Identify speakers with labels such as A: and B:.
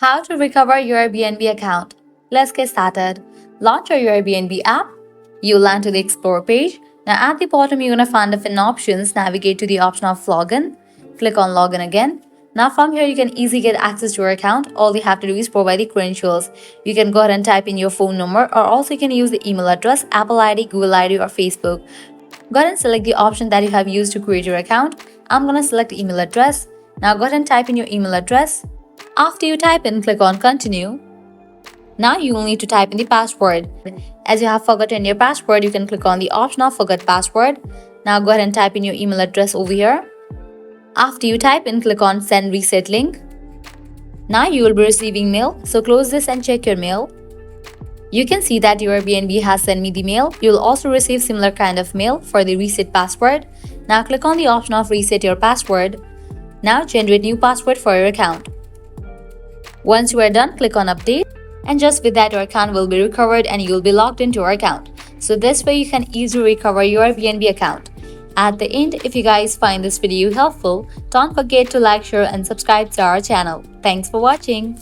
A: How to recover your Airbnb account. Let's get started. Launch your Airbnb app. You land to the Explore page. Now at the bottom, you're going to find different options. Navigate to the option of Login. Click on Login again. Now from here, you can easily get access to your account. All you have to do is provide the credentials. You can go ahead and type in your phone number, or also you can use the email address, Apple ID, Google ID, or Facebook. Go ahead and select the option that you have used to create your account. I'm going to select email address. Now go ahead and type in your email address. After you type in, click on Continue. Now you will need to type in the password. As you have forgotten your password, you can click on the option of Forget Password. Now go ahead and type in your email address over here. After you type in, click on Send Reset Link. Now you will be receiving mail, so close this and check your mail. You can see that your Airbnb has sent me the mail. You will also receive similar kind of mail for the reset password. Now click on the option of Reset Your Password. Now generate new password for your account. Once you are done, click on Update, and just with that, your account will be recovered and you will be logged into your account. So this way you can easily recover your Airbnb account. At the end, if you guys find this video helpful, don't forget to like, share and subscribe to our channel. Thanks for watching.